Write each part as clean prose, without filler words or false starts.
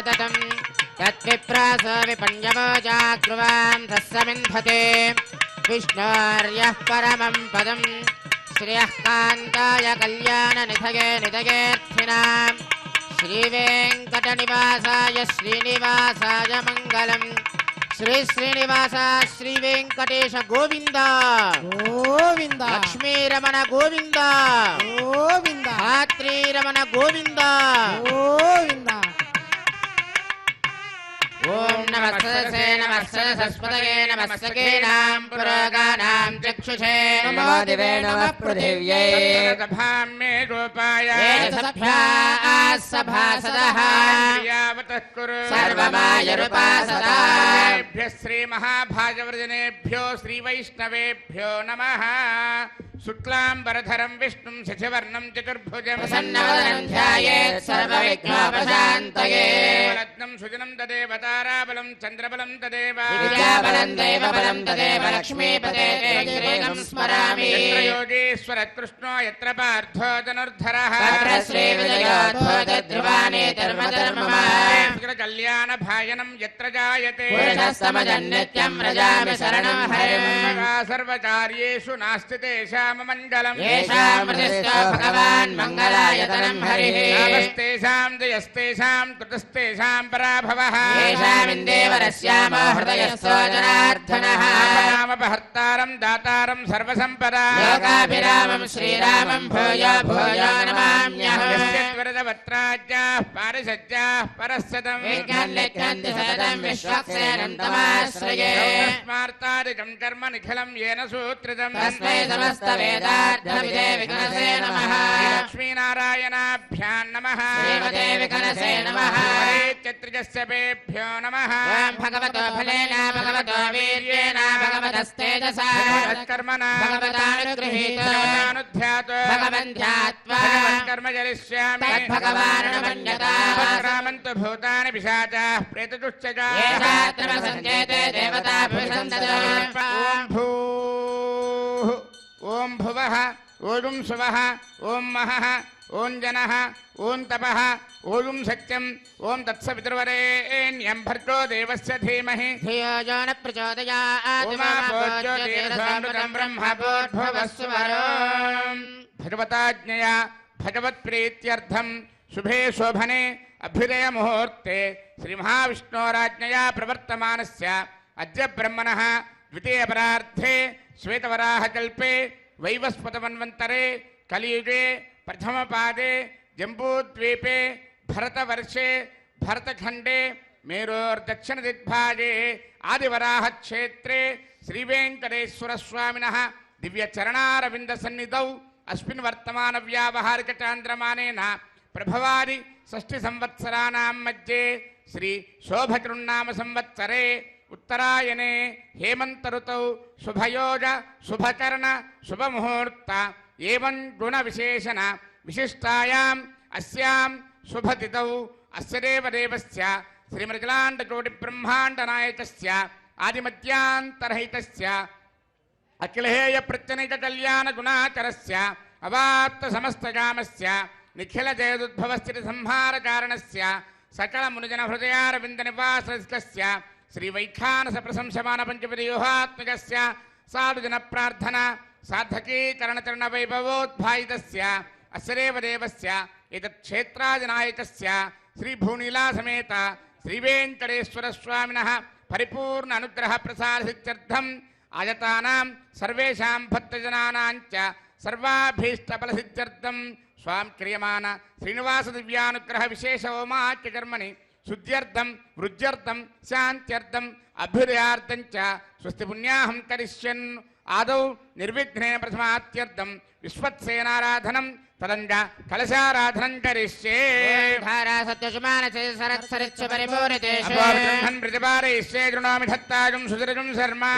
ततं तद्विप्रास विपण्यवोजाग्रुवां तस्समिन्धते विष्णोर्यः परमं पदं श्रियः कान्ताय कल्याणनिधये निधयेऽर्थिनां श्रीवेङ्कटनिवासाय श्रीनिवासाय मङ्गलम् श्री श्रीनिवास श्री वेंकटेश गोविंद गोविंद लक्ष्मी रमण गोविंद गोविंद धात्री रमण गोविंद गोविंद ओम नमस्ते सरस्वतये नमस्ते नाम पुरोगानां चक्षुषे नमो दिवे नमः पृथिव्यै सभां मे गोपाय सभासदः यावतः कुरु सर्वमायरुपासदाभ्यः श्रीमहाभागवतजनेभ्यो श्रीवैष्णवेभ्यो नमः शुक्लाम्बरधरं विष्णुं शशिवर्णं चतुर्भुजं प्रसन्नवदनं ध्यायेत् सर्वविघ्नोपशान्तये रत्नं सुजनं तदेव ताराबलं चन्द्रबलं तदेव विद्याबलं दैवबलं तदेव लक्ष्मीपते श्रीं स्मरामि यत्र योगेश्वर कृष्णो यत्र पार्थो धनुर्धरः तत्र श्रीविजयोद्भूतध्रुवानि कल्याणभाजनं यत्र जायते पुरुषस्तमजन्नित्यं व्रजामि शरणं हरिं सर्वकार्येषु नास्ति तेषाममङ्गलम् येषामृतिस्थो भगवान् मङ्गलायतनं हरिः यावस्तेषां जयस्तेषां कृतस्तेषां पराभवः येषामिन्देवरस्यामो हृदयस्थो जनार्दनः नामपहर्तारं दातारं सर्वसम्पदा लोकाभिरामं श्रीरामं भूयो भूयो नमाम्यहम् वरदवत्राज्याः पारिषज्याः परस्सदं विज्ञानलिख्यन्ति सततं विश्वक्सेनं तमाश्रये स्मार्तादिकं कर्म निखिलं येन सूत्रितं तस्मै समस्तवेदार्थविदे विघ्नसे नमः लक्ष्मीनारायणाभ्यां नमः श्रीमते विघ्नसे नमः चत्रिजस्यपेभ्यो नमः भगवतो फलेन भगवतो वीर्येण भगवतस्तेजसा कर्मणा भगवतानुगृहीतो भगवन् ध्यात्वा कर्म करिष्यामि तद्भगवान् रामन्तु भूतानि पिशाचाः प्रेतदुश्चजा येषात्र सञ्चेते देवताभिसन्दतो ॐ भूः ॐ भुवः ॐ सुवः ॐ महः ॐ जनः ॐ तपः ॐ सत्यम् ॐ तत्सवितुर्वरेण्यं भर्गो देवस्य धीमहि धियो यो न प्रचोदयात् उमाभोज्योतिरसामृतं ब्रह्मभूर्भुवस्सुवरो भगवताज्ञया भगवत्प्रीत्यर्थं शुभे शोभने अभ्युदयमुहूर्ते श्रीमहाविष्णोराज्ञया प्रवर्तमानस्य अद्य ब्रह्मणः द्वितीयपरार्धे श्वेतवराहकल्पे वैवस्वतमन्वन्तरे कलियुगे प्रथमपादे जम्बूद्वीपे भरतवर्षे भरतखण्डे मेरोर्दक्षिणदिग्भागे आदिवराहक्षेत्रे श्रीवेङ्कटेश्वरस्वामिनः दिव्यचरणारविन्दसन्निधौ अस्मिन् वर्तमानव्यावहारिकचान्द्रमानेन प्रभवादि षष्ठिसंवत्सराणां मध्ये श्री शोभकृन्नाम संवत्सरे उत्तरायणे हेमन्तऋतौ शुभयोग शुभकर्ण शुभमुहूर्त एवं गुणविशेषण विशिष्टायाम् अस्यां शुभतिथौ अस्य देवदेवस्य श्रीमृगलाण्डकोटिब्रह्माण्डनायकस्य आदिमध्यान्तरहितस्य अखिलहेय प्रत्यनिककल्याणगुणाकरस्य अवाप्तसमस्तकामस्य निखिलजयदुद्भवस्थितिसंहारकारणस्य सकलमुनिजनहृदयारविन्दनिवासस्य श्रीवैखानसप्रशंसमानपञ्चपदव्यूहात्मकस्य साधुजनप्रार्थना साधकीकरणचरणवैभवोद्भायितस्य अस्य देवदेवस्य एतत्क्षेत्रादिनायकस्य श्रीभूनीलासमेत श्रीवेङ्कटेश्वरस्वामिनः परिपूर्ण अनुग्रहप्रसादसिद्ध्यर्थम् आयतानां सर्वेषां भक्तजनानां च सर्वाभीष्टफलसिद्ध्यर्थं स्वां क्रियमाण श्रीनिवासदिव्यानुग्रह विशेष होमाख्यकर्मणि शुद्ध्यर्थं वृद्ध्यर्थं शान्त्यर्थम् अभ्युदयार्थं च स्वस्ति पुण्याहं करिष्यन् आदौ निर्विघ्नेन प्रथमात्यर्थं विश्वत्सेनाराधनं तदंग कलशाराधनं करिष्ये धारा सत्यशुमानसे सरत्सरिच्छ परिपूरितेषु अपोर्ब्रह्मन् प्रतिपादयिष्ये गृणोमि धत्ताजुं सुदृजं शर्मा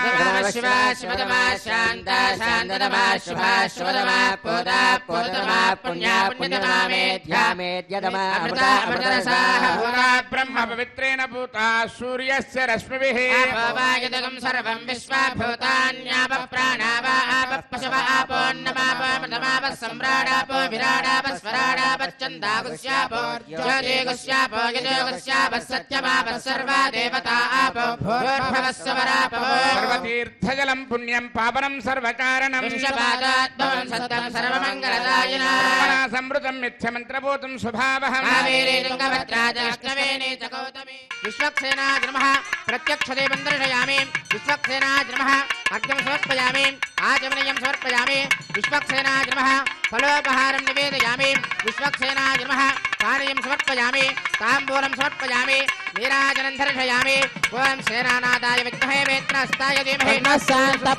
शिवा शिवतमा शान्ता शान्ततमा शुभा शुभतमा पोता पोततमा पुण्या पुण्यतमा मेध्या मेध्यतमा अमृता अमृतरसाः भूता ब्रह्म पवित्रेण भूता सूर्यस्य रश्मिभिः आपोवायुधकं सर्वं विश्वाभूतान्यापः प्राणावा आपः पशव आपोन्नमापो मृतमापः सम्राडापो विराडापः स्वराडापश्चन्दागुस्यापो ज्योतिगुस्यापो यजोगुस्यापः सत्यमापः सर्वा देवता आपो भूर्भुवः स्वरापो सर्वतीर्थजलं पुण्यं पावनं सर्वकारणं विश्वपादात्मं सत्तं सर्वमङ्गलदायिना ब्रह्मणा संवृतं मिथ्यमन्त्रभूतं स्वभावहम् कावेरी तुङ्गभद्राजष्टवेणी च गौतमी विश्वक्सेनाय नमः प्रत्यक्षदेवं दर्शयामि विश्वक्सेनाय नमः अर्घ्यं समर्पयामि आचमनीयं समर्पयामि विश्वक्सेनाय नमः फलोपहारं निवेदयामि विश्वक्सेनाय नमः पानीयं समर्पयामि ताम्बूलं समर्पयामि नीराजनं दर्शयामि ओं सेनानादाय विद्महे वेत्रहस्ताय धीमहि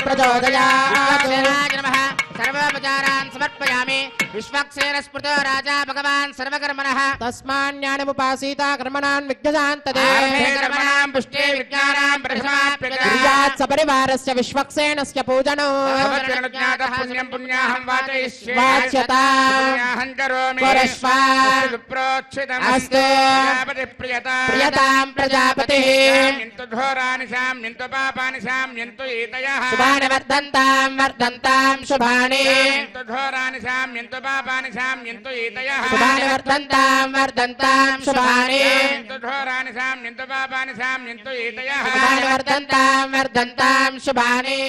प्रचोदयात् विश्वक्सेनाय नमः सर्वोपचारान् समर्पयामि विश्वक्सेन स्मृतो राजा भगवान् सर्वकर्मणः तस्मान्यानमुपासीता कर्मणान् विघ्नशान्तते कर्मणां पुष्टे विज्ञानां प्रथमाप्यता क्रियात् सपरिवारस्य विश्वक्सेनस्य पूजनो भवत्यनुज्ञातः पुण्यं पुण्याहं वाचयिष्ये वाच्यता पुण्याहं करोमि परश्वा विप्रोक्षितम् अस्तु प्रियता प्रियतां प्रजापतिः शाम्यन्तु घोराणि शाम्यन्तु पापानि शाम्यन्तु एतयः शुभानि वर्धन्तां शुभानि शाम्यन्तु घोराणि शाम्यन्तु पापानि शाम्यन्तु एतयः शुभानि वर्धन्तां शुभानि शाम्यन्तु घोराणि शाम्यन्तु पापानि शाम्यन्तु एतयः शुभानि वर्धन्तां शुभानि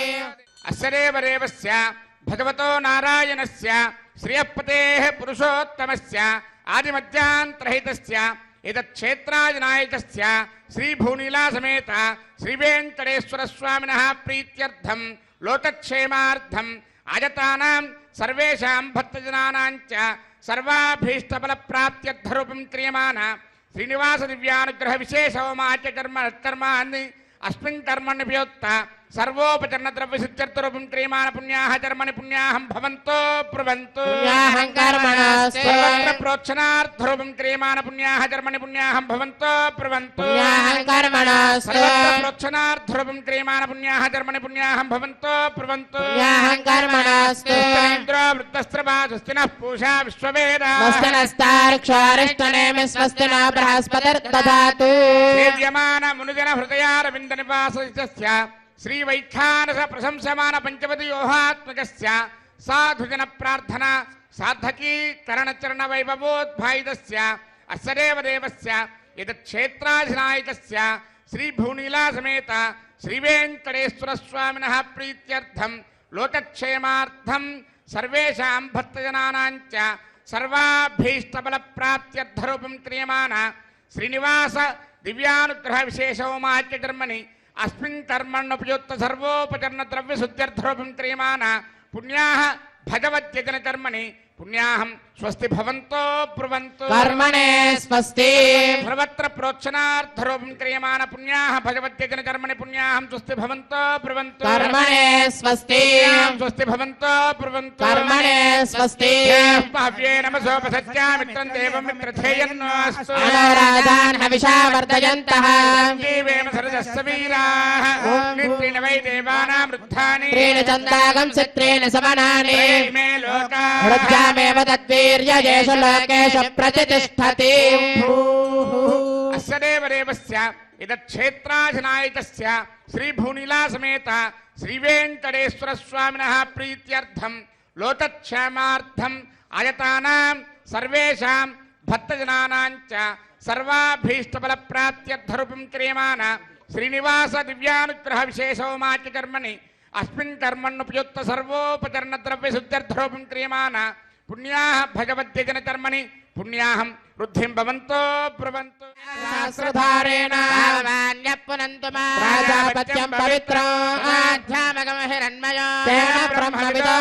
अस्य देवदेवस्य भगवतो नारायणस्य श्रियःपतेः पुरुषोत्तमस्य आदिमध्यान्तरहितस्य एतच्छेत्राजनायकस्य श्रीभूनीलासमेत श्रीवेङ्कटेश्वरस्वामिनः प्रीत्यर्थं लोकक्षेमार्थम् आयतानां सर्वेषां भक्तजनानां च सर्वाभीष्टफलप्राप्त्यर्थरूपं क्रियमाण श्रीनिवासदिव्यानुग्रहविशेषहोमाच्यकर्माणि अस्मिन् कर्मण्यपयोक्त सर्वोपचरणद्रव्यसिद्ध्यर्थरूपं क्रियमाण पुण्याः कर्मणि पुण्याहं भवन्तो ब्रुवन्तु पुण्याहं कर्मणस्तु सर्वत्र प्रोक्षणार्थरूपं क्रियमाण पुण्याः कर्मणि पुण्याहं भवन्तो ब्रुवन्तु पुण्याहं कर्मणस्तु सर्वत्र प्रोक्षणार्थरूपं क्रियमाण पुण्याः कर्मणि पुण्याहं भवन्तो ब्रुवन्तु पुण्याहं कर्मणस्तु इन्द्रो वृत्तस्त्रवा स्वस्तिनः पूषा विश्ववेदाः स्वस्तिनस्तार्क्ष्वारिष्टनेमि स्वस्ति न बृहस्पतिर्दधातु सेव्यमान मुनिजन हृदयारविन्द निवासस्य श्रीवैखानस प्रशंसमान पंचवदयोहात्मकस्य साधुजन प्रार्थना साधकी करणचरण वैभवोद्भायितस्य अस्य देवदेवस्य एतच्छेत्राधिनायकस्य श्रीभूनीलासमेत श्रीवेङ्कटेश्वरस्वामिनः प्रीत्यर्थं लोकक्षेमार्थं सर्वेषां भक्तजनानां च सर्वाभीष्टफलप्राप्त्यर्थरूपं क्रियमाण श्रीनिवास दिव्यानुग्रहविशेषहोमाच्यकर्मणि अस्मिन् कर्मण्युपयुक्त सर्वोपचरणद्रव्यशुद्ध्यर्थरूपं क्रियमाण पुण्याः भगवद्यजनकर्मणि पुण्याहं स्वस्ति भवन्तो ब्रुवन्तु कर्मणे स्वस्ति सर्वत्र प्रोक्षणार्थरूपं क्रियमाण पुण्याः भगवद्यजनकर्मणि पुण्याहं स्वस्ति भवन्तो ब्रुवन्तु कर्मणे स्वस्ति स्वस्ति भवन्तो ब्रुवन्तु कर्मणे स्वस्ति भाव्ये नमसोपसत्या मित्रं देवं मित्रथेयन्नोऽस्तु मनोराधान् हविषा वर्धयन्तः जीवेम सरदस्य वीराः नित्रेण वै देवानां वृद्धानि त्रीणि चन्दागं चित्रेण समनानि मे लोकाः हृद्यामेव तद्वीर्यजेषु लोकेषु प्रतिष्ठति अस्य देवदेवस्य एतच्छेत्राधिनायकस्य श्रीभूनीलासमेत श्रीवेङ्कटेश्वरस्वामिनः प्रीत्यर्थं लोकक्षेमार्थम् आयतानां सर्वेषां भक्तजनानां च सर्वाभीष्टफलप्राप्त्यर्थरूपं क्रियमाण श्रीनिवास दिव्यानुग्रहविशेषहोमाच्यकर्मणि अस्मिन् कर्मण्युपयुक्त सर्वोपचरणद्रव्यशुद्ध्यर्थरूपं क्रियमाण पुण्याः भगवद्यजनकर्मणि पुण्याहं वृद्धिं भवन्तो ब्रुवन्तु सहस्रधारेण भगवान्यः प्राजापत्यं पवित्रं आध्यात्मकं हिरण्मयो तेन ब्रह्मविदो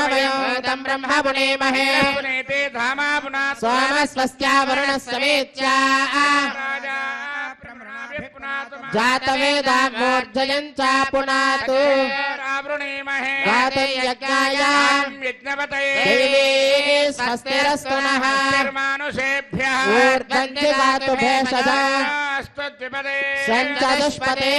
तं ब्रह्म पुनेमहे पुनेते धामा पुनात् सोमस्वस्त्या वरुणस्समेत्या राजा ब्रह्मणाभिः पुनातु जातवेदा मूर्धयं च पुनातु रावृणीमहे गातयज्ञाय यज्ञपतये देवी स्वस्तिरस्तु नः मानुषेभ्यः ऊर्ध्वं दिवातु भेषज स्तुतिपदे सञ्चतुष्पदे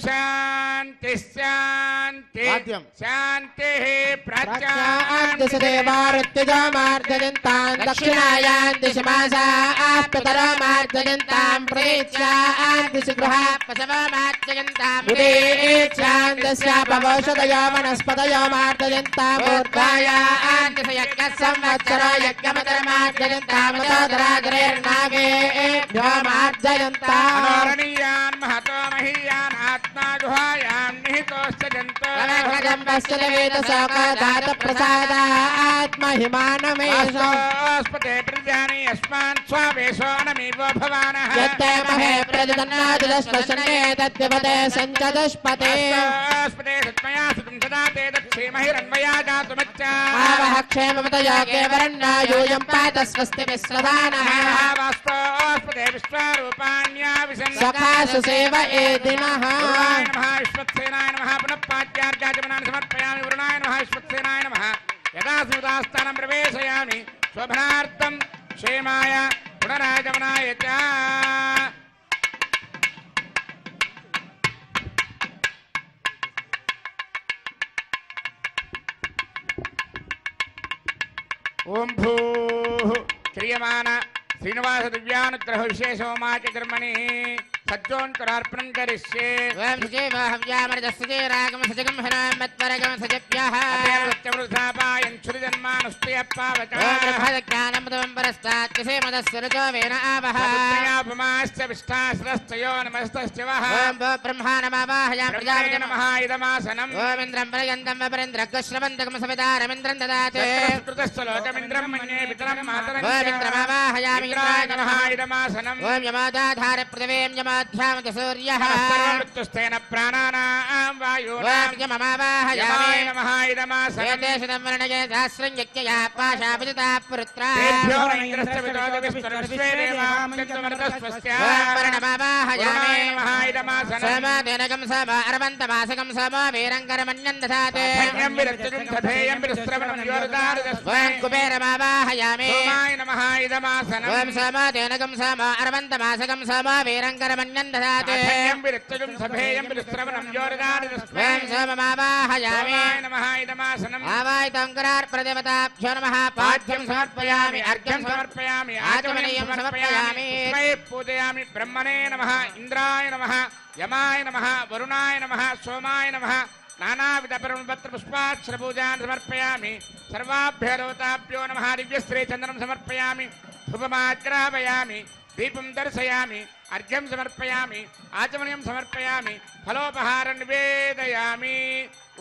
शान्ति शान्ति वाद्यं। शान्तिः प्रत्यादेवारुत्यजामार्जयन्तां दक्षिणायां दिशमासाप्ततरमार्जयन्तां प्रतीच्यां दिशगृहा पशवमार्जयन्तां उदीच्यां दस्यापवौषधयो वनस्पतयो मार्जयन्तां ऊर्ध्वायां संवत्सरो यज्ञमतरमार्जयन्तामतोदराग्रेर्नागेभ्यो मार्जयन्ताम् अनोरणीयान् महतो महीयान् आत्मा गुहायां निहितोश्च जन्तुप्रसादात्महिमानमेषु जन्तोस्पते प्रजानि यस्मान् स्वावेशो नमीवो भवानः यत्ते महे प्रजदन्नादिदश्वशने तद्विपदे सञ्चदुष्पते स्तोस्पते सत्मया सुतं सदा ते दक्षेमहिरन्वया जातुमच्चा आवः क्षेमवतया केवरण्या यूयं पात स्वस्ति विश्वदानः वास्तोस्पते विश्वारूपाण्या विशन् सखासु सेव एदिनः वरुणाय नमः विश्वक्सेनाय नमः पुनः पाद्यार्घ्याचमनानि समर्पयामि वरुणाय नमः विश्वक्सेनाय नमः यदा सुदास्थानं प्रवेशयामि शोभनार्थं क्षेमाय पुनरागमनाय च ओम भूः क्रियमाण श्रीनिवास दिव्यानुग्रह विशेषोमाच कर्मणि सज्जोन्तरार्पणं करिष्ये वयं सुजेव हव्यामरजस्सुजेरागम सजगं हरामत्वरगम सजप्यः सत्यवृथापायन् क्षुरिजन्मानुष्टयप्पावचः ओम ब्रह्मज्ञानमृतं परस्तात् मदस्य रजो वेन आवः पुण्यापमाश्च विष्ठाश्रस्तयो नमस्तश्च वः ओम ब्रह्मा नमावाहयामि ब्रह्मणे प्रजापतिं नमः इदमासनम् ओम इन्द्रं पर्यन्तं वपरेन्द्रग्श्रवन्तकं सवितारमिन्द्रं ददाति कृतश्च लोकमिन्द्रं मन्ये पितरं मातरं ओम इन्द्रमावाहयामि इन्द्राय इन्द्राय नमः नमः इदमासनम् ओम यमादाधार पृथिवीं यमाध्यामति सूर्यः सर्वमृत्युस्तेन प्राणानां वायूनां ओम यममावाहयामि यमाय नमः इदमासनम् एतेषु वर्णये सहस्रं यज्ञया पाशापिता पुत्रा तेभ्यो न इन्द्रस्य विदोदविस्तरविश्वे देवामृतमृतस्वस्य ओम वर्णमावाहयामि वरुणाय नमः इदमासनम् सोमदेनकं सोम अरवन्तमासकं सोमो वीरङ्करमन्यं दधाति धन्यं विरक्तजं सधेयं विरस्त्रवणं योरदारदस्मै ओम कुबेरमावाहयामि सोमाय नमः इदमासनम् ओम सोमदेनकं सोम अरवन्तमासकं सोमो वीरङ्करमन्यं दधाति धन्यं विरक्तजं सधेयं विरस्त्रवणं योरदारदस्मै ओम सोममावाहयामि सोमाय नमः इदमासनम् आवाहितङ्करार्प्रदेवताभ्यो नमः पाद्यं समर्पयामि अर्घ्यं समर्पयामि आचमनीयं समर्पयामि तस्मै पूजयामि ब्रह्मणे नमः इंद्राय नमः यमाय नमः वरुणाय नमः सोमाय नमः नानाविधपरमपत्रपुष्पाक्षरपूजान् समर्पयामि सर्वाभ्यो देवताभ्यो नमः दिव्यश्रीचन्दनं समर्पयामि धूपमाग्रापयामि दीपं दर्शयामि अर्घ्यं समर्पयामि आचमनीयं समर्पयामि फलोपहारं निवेदयामि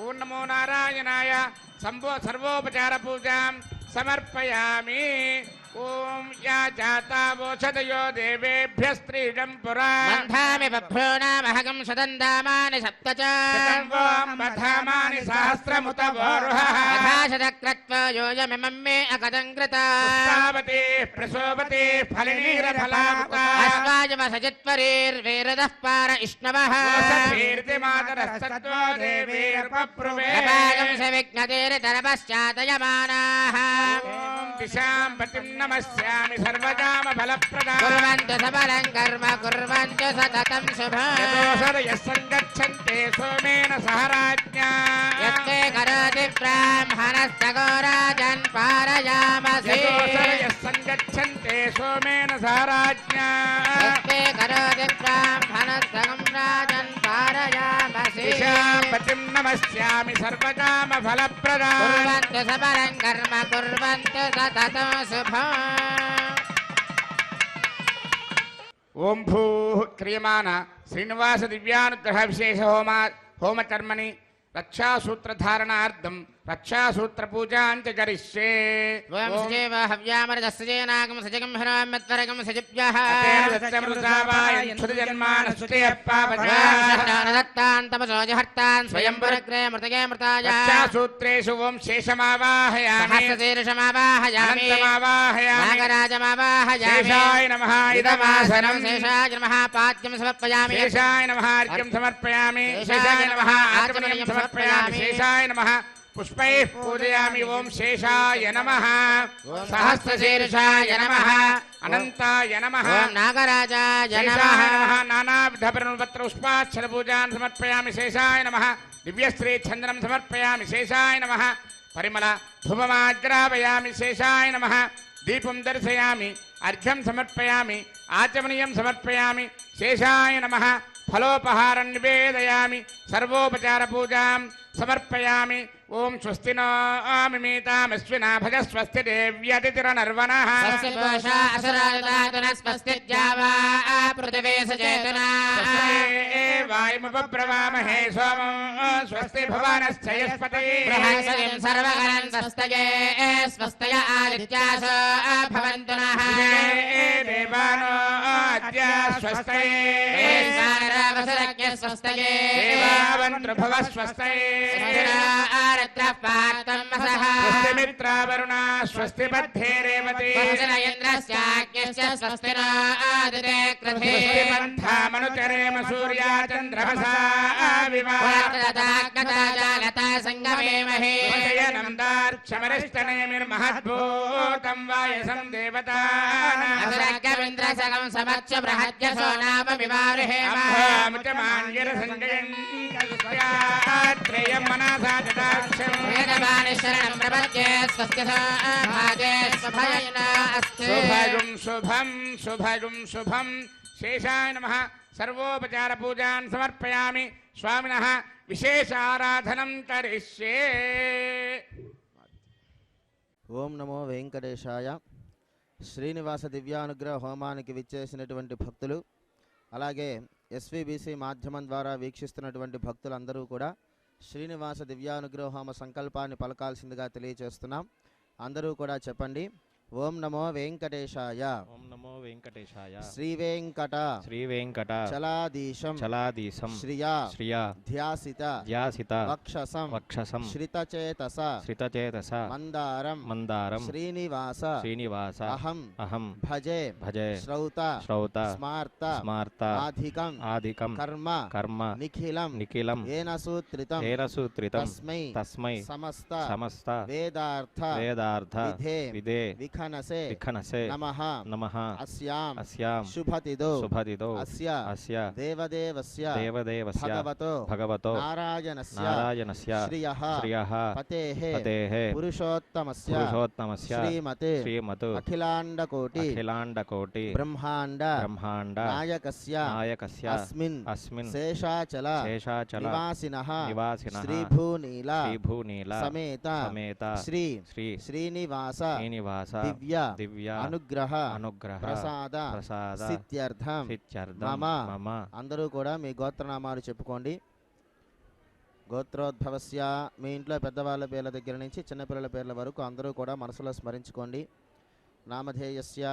ओं नमो नारायणाय सर्वोपचारपूजां समर्पयामि ओं या जातावोषधयो देवेभ्यस्त्रीडं पुरा मन्धामि बभ्रूणामहगं सदन्दामानि सप्त च बधामानि सहस्रमुत वोरुहः यथाशतक्रत्वा योजमिमं मे अकदङ्कृता पुष्पावती प्रसोपती फलिनीरफलामुता अस्माजमसजित्वरीर्वेरदः पार इष्णवः कीर्तिमातरस्तत्त्वो देवीर्पप्रुवे अपागं सविघ्नतेरितरपश्चातयमानाः दिशां पतिं नमस्यामि सर्वकामफलप्रदां कुर्वन्तु सबलं कर्म कुर्वन्तु सततं शुभम् यतोऽसरयः सङ्गच्छन्ते सोमेन सह राज्ञा यत्ते करोति ब्राह्मणस्तगोराजन् पारयामसि यतोऽसरयः सङ्गच्छन्ते सोमेन सह राज्ञा यत्ते करोति ब्राह्मणस्तगं राजन् पारयामसि दिशां पतिं नमस्यामि सर्वकामफलप्रदां कुर्वन्तु सबलं कर्म कुर्वन्तु सततं शुभम् ओं भूः क्रियमाण श्रीनिवास दिव्यानुग्रह विशेष होमकर्मणि रक्षासूत्रधारणार्थं रक्षासूत्रपूजाञ्च करिष्ये वयं सजेव हव्यामरजस्सजेनागं सजगं हरामत्वरगं सजिभ्यः दत्तान् तपसोजहर्तान् स्वयं पुरग्रे मृतगे मृताय रक्षासूत्रेषु ओं शेषमावाहयामि सहस्रशीर्षमावाहयामि नागराजमावाहयामि शेषाय नमः इदमासनं शेषाय नमः पाद्यं समर्पयामि शेषाय नमः अर्घ्यं समर्पयामि शेषाय नमः आचमनीयं समर्पयामि शेषाय नमः पुष्पैः पूजयामि ओम शेषाय नमः सहस्रशीर्षाय नमः अनंताय नमः ఓం నాగరాజాయ शेषाय నమః नमः नानाविधपरिणुपत्र पुष्पाक्षर पूजान् समर्पयामि शेषाय नमः दिव्यश्री चंदनं समर्पयामि शेषाय नमः परिमल धूपमाग्रापयामि शेषाय नमः दीपं दर्शयामि अर्घ्यं समर्पयामि आचमनीयं समर्पयामि शेषाय नमः फलोपहारं निवेदयामि सर्वोपचार पूजां समर्पयामि ओम स्वस्ति नो मिमीतामश्विना भज स्वस्ति देव्यतिथिरनर्वणः స్వస్తి పూషా అసురాజాతున స్వస్తి జావా పృథివీ సచేతనా वायुमुपब्रवामहे सोमं स्वस्ति भुवनश्चयस्पतये బృహస్పతిం సర్వగణం స్వస్తయే స్వస్తయ ఆదిత్యాసో భవంతు నః देवानो अद्य स्वस्तये ఈశ్వరవసరజ్ఞ స్వస్తయే देवावन्त्रभुवः स्वस्तये ఆరత్ర పార్తం వసః स्वस्तिमित्रावरुणा स्वस्ति मध्ये रेवती వసన ఇంద్రస్యాజ్ఞస్య స్వస్తి న ఆదితే కృధే स्वस्ति पन्थामनुचरेम सूर्या चन्द्रमसा विवा జాగతా సంగమే మహే नन्दार्क्षमरिष्टनेमिर्महद्भूतं वायसं देवतानाम् అసురగ్రమింద్రసగం సమక్ష బృహద్యసో నామ వివారుహేమ अम्भामुचमान्यरसञ्जयन् मनसा जटाक्षम् వేదవాణి శరణం ప్రపద్యే స్వస్తి భాగే స్వభయన అస్తు शुभगुं शुभं शुभगुं शुभं शेषाय नमः सर्वोपचार पूजान् समर्पयामि स्वामिनः विशेष आराधनं करिष्ये ఓం నమో వెంకటేశాయ. శ్రీనివాస దివ్యానుగ్రహ హోమానికి విచ్చేసినటువంటి భక్తులు, అలాగే ఎస్విబిసి మాధ్యమం ద్వారా వీక్షిస్తున్నటువంటి భక్తులందరూ కూడా శ్రీనివాస దివ్యానుగ్రహ హోమ సంకల్పాన్ని పలకాల్సిందిగా తెలియజేస్తున్నాం. అందరూ కూడా చెప్పండి. ఓం నమో వెంకటేశాయ. ఓం నమో వెంకటేశాయ. శ్రీ వెంకట శ్రీ వెంకట చలాదీశం చలాదీశం శ్రియా శ్రియా ధ్యాసిత ధ్యాసిత వక్షసం వక్షసం శ్రితచేతస శ్రితచేతస మందారం మందారం శ్రీనివాస శ్రీనివాస అహం అహం భజే భజే శ్రౌత శ్రౌత స్మార్త స్మార్త ఆధికం ఆదికం కర్మ కర్మ నిఖిలం నిఖిలం ఏన సూత్రితం ఏన సూత్రితం తస్మై తస్మై సమస్త సమస్త వేదార్థ వేదార్థ విధే విదే విఖనసే విఖనసే నమః నమః అస్యాం అస్యాం శుభతిదో శుభదిదో అస్య అస్య దేవదేవస్య దేవదేవస్య భగవతో భగవతో నారాయణస్య నారాయణస్య శ్రియః శ్రియః పతేః పతేః పురుషోత్తమస్య పురుషోత్తమస్య శ్రీమతే శ్రీమతు అఖిలాండకోటి అఖిలాండకోటి బ్రహ్మాండ బ్రహ్మాండ నాయకస్య నాయకస్య అస్మిన్ అస్మిన్ శేషాచల శేషాచల నివాసినః నివాసినః శ్రీభూనీల శ్రీభూనీల సమేత సమేత శ్రీ శ్రీ శ్రీనివాస శ్రీనివాస దివ్య దివ్య అనుగ్రహ అనుగ్రహ ప్రసాద ప్రసాద సిద్ధ్యర్థం సిత్యర్థం మమ మమ అందరూ కూడా మీ గోత్రనామాలు చెప్పుకోండి. గోత్రోద్భవస్య మీ ఇంట్లో పెద్దవాళ్ళ పేర్ల దగ్గర నుంచి చిన్నపిల్లల పేర్ల వరకు అందరూ కూడా మనసులో స్మరించుకోండి. నామధేయస్య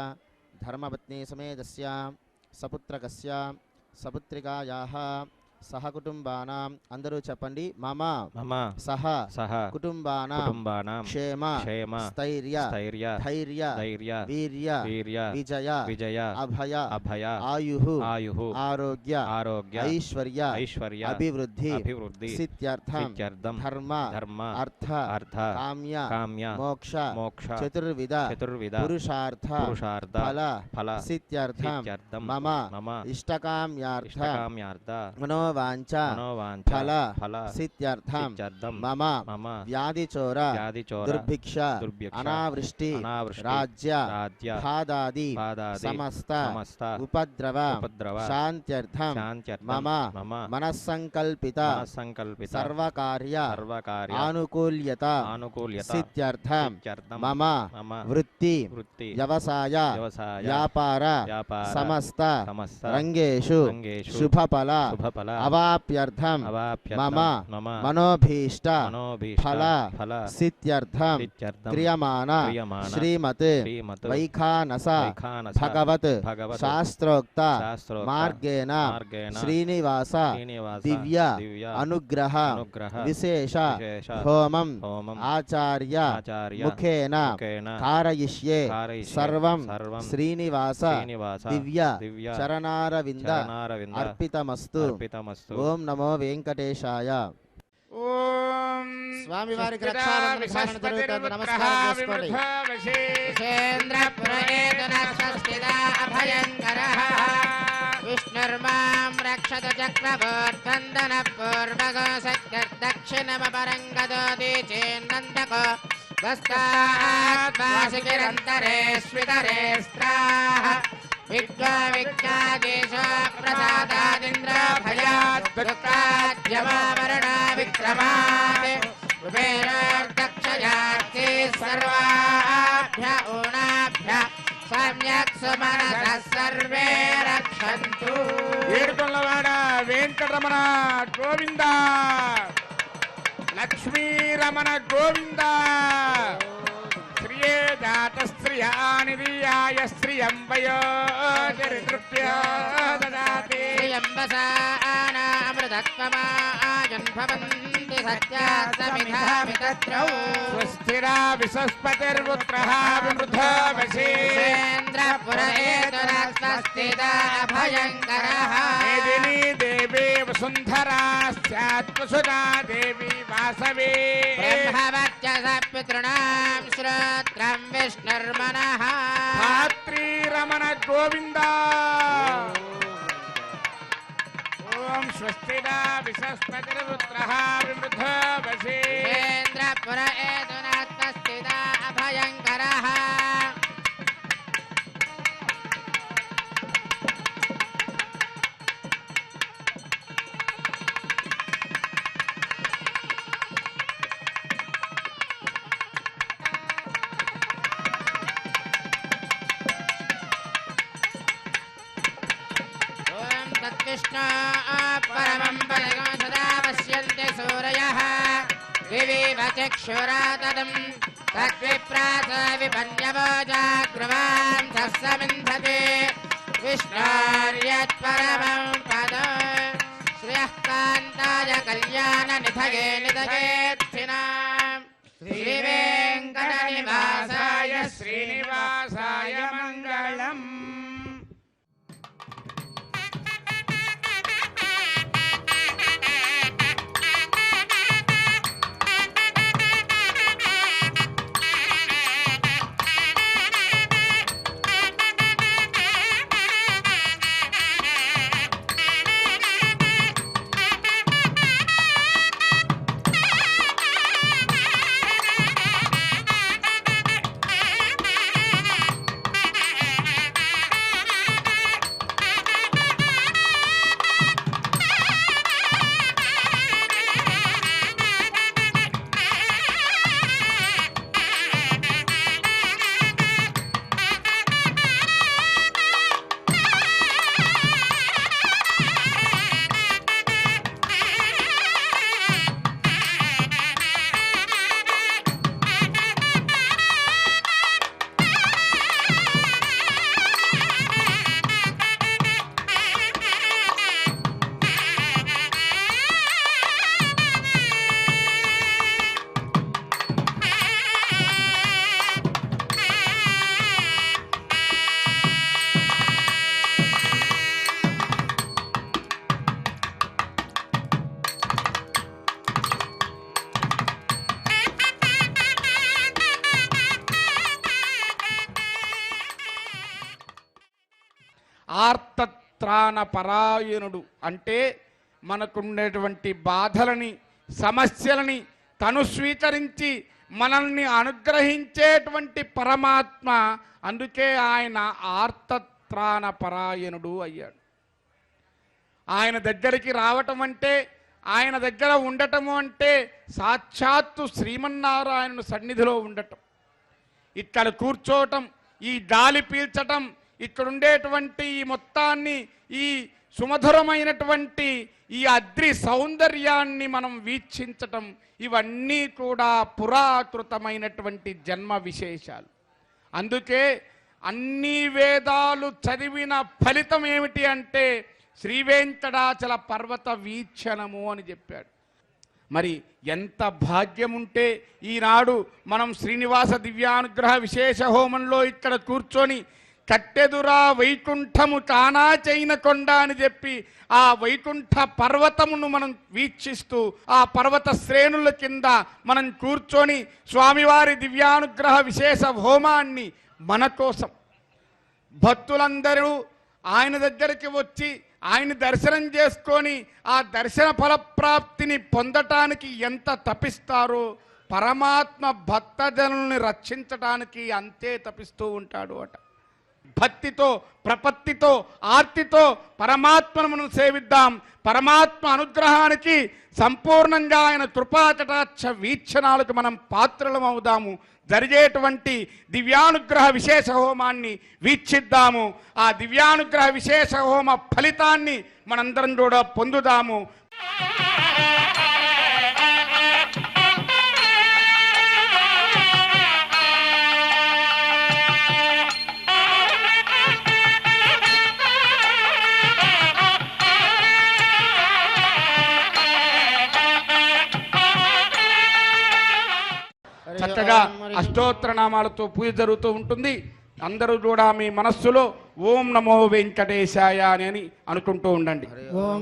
ధర్మపత్ని సమేతస్య సపుత్రకస్య సపుత్రికాయాః సహకుటుంబానాం అందరూ చెప్పండి. మమ మమ సహ సహ కుటుంబానాం కుటుంబానాం క్షేమ క్షేమ స్థైర్య స్థైర్య ధైర్య ధైర్య వీర్య వీర్య విజయ విజయ అభయ అభయ ఆయుః ఆయుః ఆరోగ్య ఆరోగ్య ఐశ్వర్య ఐశ్వర్య అభివృద్ధి అభివృద్ధి సిద్ధ్యర్థం సిత్యర్థం ధర్మ ధర్మ అర్థ అర్థ కామ్య కామ్య మోక్ష మోక్ష చతుర్విధ చతుర్విధ పురుషార్థ పురుషార్థ ఫల ఫల సిద్ధ్యర్థం సిత్యర్థం మమ మమ ఇష్టకామ్యార్థ ఇష్టకామ్యార్థ మనోవాంఛ మనోవాంఛ ఫల ఫల సిద్ధ్యర్థం సిత్యర్థం మమ మమ వ్యాధిచోర వ్యాధిచోర దుర్భిక్ష దుర్భిక్ష అనావృష్టి అనావృష్టి రాజ్య రాజ్య బాధాది బాధాది సమస్త సమస్త ఉపద్రవ ఉపద్రవ శాంత్యర్థం శాంత్యర్థం మమ మమ మనస్సంకల్పిత మనస్సంకల్పిత సర్వకార్య సర్వకార్య ఆనుకూల్యత ఆనుకూల్యత సిద్ధ్యర్థం సిత్యర్థం మమ మమ వృత్తి వృత్తి వ్యవసాయ వ్యవసాయ వ్యాపార వ్యాపార సమస్త సమస్త రంగేషు రంగేషు శుభఫల శుభఫల అవాప్యర్థం అవాప్యర్థం మమ మమ మనోభీష్ట మనోభీష్ట ఫల ఫల సిద్ధ్యర్థం సిత్యర్థం క్రియమాణ క్రియమాణ శ్రీమత్ శ్రీమత్ వైఖానస వైఖానస భగవత్ భగవత్ శాస్త్రోక్త శాస్త్రోక్త మార్గేణ మార్గేణ శ్రీనివాస శ్రీనివాస దివ్య దివ్య అనుగ్రహ అనుగ్రహ విశేష విశేష హోమం హోమం ఆచార్య ఆచార్య ముఖేన ముఖేన కారయిష్యే కారయిష్యే సర్వం సర్వం శ్రీనివాస శ్రీనివాస దివ్య దివ్య చరణారవింద చరణారవింద అర్పితమస్తు అర్పితమస్తు ఓం నమో వెంకటేశాయ. ఓం స్వామివారికి రక్షాబంధన ధారణ జరుగుతుంది. నమస్కారం చేసుకోండి. విష్ణుర్మాం రక్షత చక్రవర్తందన పూర్వగో సత్యదక్షిణమపరంగదోది చేన్నందకో గస్తాత్వాసికిరంతరే స్వితరే స్త్రాః విద్వా విజ్ఞాదేశ ప్రసాదాదింద్ర భయాత్ దుఃఖాద్యమావరణ విక్రమాత్ కుబేరోర్దక్షయార్తి సర్వాభ్య ఊనాభ్య సమ్యక్ సుమనస సర్వే రక్షంతు. ఏడుకొండలవాడ వెంకటరమణ గోవింద, లక్ష్మీరమణ గోవింద. శ్రియే జాత శ్రియానిధియాయ శ్రియం వయోజరితృప్య దదాతి. అమృతత్వమాజన్భవంతి సత్యాస్తమిధామి తత్రౌ. స్వస్తిరా విసస్పతిర్పుత్రః విమృధో వశేంద్రపురేతురస్వస్తిదాభయంకరః. మేదినీ దేవీ వసుంధరా స్యాత్వసుదా దేవీ వాసవే. బ్రహ్మవర్చస పితॄణాం శ్రోత్రం విష్ణుర్మనః. ధాత్రీరమణ గోవింద. ఓం స్వస్తిదా విసస్పతిర్పుత్రః విమృధో వశేంద్రపురేతురస్వస్తిదాభయంకరః. తద్విష్ణో పరమం పదగం సదా పశ్యంతి సూరయః దివివ చక్షురాతదం తద్విప్రాస విపన్యవోజాగ్రవాం సస్సమింధతే విష్ణోర్యత్పరమం పదం శ్రియః కాంతాయ కళ్యాణ నిధయే నిధయేత్థినాం శ్రీవేంకట నివాసాయ శ్రీనివాసాయ మంగళం. ఆర్తత్రాణ పరాయణుడు అంటే మనకుండేటువంటి బాధలని సమస్యలని తను స్వీకరించి మనల్ని అనుగ్రహించేటువంటి పరమాత్మ. అందుకే ఆయన ఆర్తత్రాణ పరాయణుడు అయ్యాడు. ఆయన దగ్గరికి రావటం అంటే, ఆయన దగ్గర ఉండటము అంటే సాక్షాత్తు శ్రీమన్నారాయణుని సన్నిధిలో ఉండటం, ఇక్కడ కూర్చోవటం, ఈ గాలి పీల్చటం, ఇక్కడ ఉండేటువంటి ఈ మొత్తాన్ని, ఈ సుమధురమైనటువంటి ఈ అద్రి సౌందర్యాన్ని మనం వీక్షించటం, ఇవన్నీ కూడా పురాకృతమైనటువంటి జన్మ విశేషాలు. అందుకే అన్ని వేదాలు చదివిన ఫలితం ఏమిటి అంటే శ్రీవేంకటాచల పర్వత వీక్షణము అని చెప్పాడు. మరి ఎంత భాగ్యం ఉంటే ఈనాడు మనం శ్రీనివాస దివ్యానుగ్రహ విశేష హోమంలో ఇక్కడ కూర్చొని కట్టెదురా వైకుంఠము తానా చైన కొండ అని చెప్పి ఆ వైకుంఠ పర్వతమును మనం వీక్షిస్తూ ఆ పర్వత శ్రేణుల కింద మనం కూర్చొని స్వామివారి దివ్యానుగ్రహ విశేష హోమాన్ని మన కోసం భక్తులందరూ ఆయన దగ్గరికి వచ్చి ఆయన దర్శనం చేసుకొని ఆ దర్శన ఫలప్రాప్తిని పొందటానికి ఎంత తపిస్తారో పరమాత్మ భక్తజనుల్ని రక్షించటానికి అంతే తపిస్తూ ఉంటాడు అట. భక్తితో ప్రపత్తితో ఆర్తితో పరమాత్మను మనం సేవిద్దాం. పరమాత్మ అనుగ్రహానికి సంపూర్ణంగా ఆయన కృపాకటాక్ష వీక్షణాలకు మనం పాత్రలం అవుదాము. జరిగేటువంటి దివ్యానుగ్రహ విశేష హోమాన్ని వీక్షిద్దాము. ఆ దివ్యానుగ్రహ విశేష హోమ ఫలితాన్ని మనందరం కూడా పొందుదాము. చక్కగా అష్టోత్తర నామాలతో పూజ జరుగుతూ ఉంటుంది. అందరూ కూడా మీ మనస్సులో ఓం నమో వెంకటేశాయ అని అనుకుంటూ ఉండండి. ఓం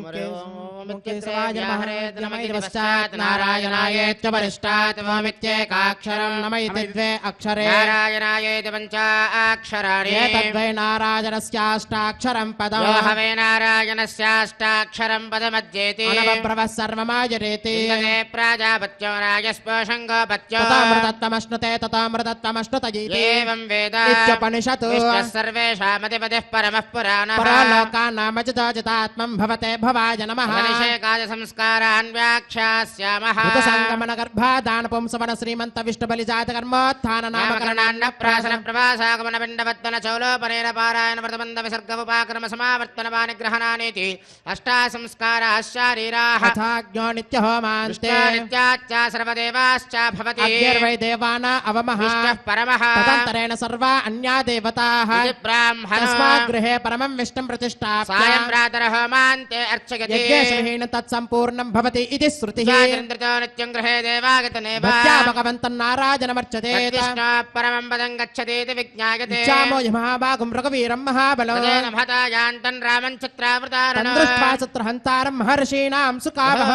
నారాయణాయేత్య పరిష్టాత్ ఓమిత్యేకాక్షరం నమైతి ద్వే అక్షరే నారాయణాయేతి పంచాక్షరాణి ఏతద్వై నారాయణస్యాష్టాక్షరం పదం యో హవే నారాయణస్యాష్టాక్షరం పదమధ్యేతి అనవబ్రవః సర్వమాయరేతి ఇంద్రే ప్రాజాపత్యో రాజస్పోషం గోపత్యో తతామృతత్వమశ్నుతే తతామృతత్వమశ్నుతయీతి ఏవం వేద ఇత్యుపనిషత్ విష్ణుః సర్వేషామధిపతిః పరమః పురాణః పరాలోకానామజితాజితాత్మం భవతే భవాయ నమః అభిషేకాయ సంస్కారాన్ వ్యాఖ్యాస్యామః ఋతుసంగమన గర్భాదాన పుంసవన శ్రీమంత విష్ణు బలిజాత కర్మోత్థాన నామకరణాన్న ప్రాసన ప్రవాసాగమన పిండవత్తన చౌలోపనేన పారాయణ వ్రతబంధ విసర్గ ఉపాక్రమ సమావర్తన పానిగ్రహణానేతి అష్టా సంస్కారాః శారీరాః తథాజ్ఞో నిత్యహోమాంతే నిత్యాచ్చ సర్వదేవాశ్చ భవతి అగ్నిర్వై దేవానా అవమః విష్ణుః పరమః తదంతరేణ సర్వా అన్యా దేవతాః ఇది బ్రాహ్మణో తస్మాత్ గృహే పరమం విష్ణుం ప్రతిష్ఠాప్య సాయం ప్రాతర హోమాంతే అర్చయతి యజ్ఞేశ్వరేణ తత్సంపూర్ణం భవతి ఇది శృతిః స్వాతంత్రితో నిత్యం గృహే దేవాగతనేవ భక్త్యా భగవంతం నారాయణమర్చతే విష్ణు పరమం పదం గచ్చతీతి విజ్ఞాయతే ఇచ్చామో మహాభాగం రఘువీరం మహాబలో తదేన మహతాయాంతం రామం చిత్రావృతారణో తందృష్ట్వా చిత్రహంతారం మహర్షీణాం సుకావః